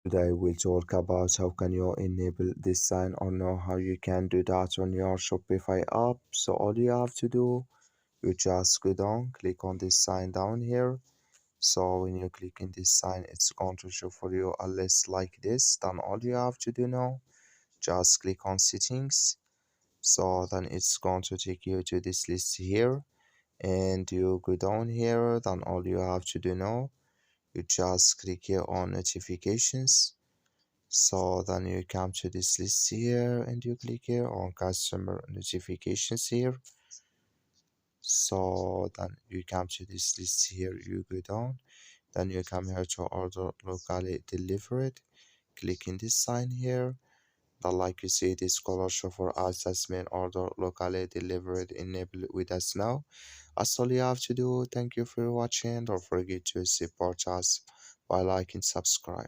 Today we'll talk about how can you enable this sign or know how you can do that on your Shopify app. So all you have to do, you just go down, click on this sign down here. So when you click in this sign, it's going to show for you a list like this. Then all you have to do now, just click on settings. So then it's going to take you to this list here. And you go down here, then all you have to do now, you just click here on notifications. So then you come to this list here and you click here on customer notifications here. So then you come to this list here, you go down, then you come here to order locally delivered. Click in this sign here. Then like you see this color show for us as main order locally delivered, enable with us now. That's all you have to do. Thank you for watching. Don't forget to support us by liking, subscribe.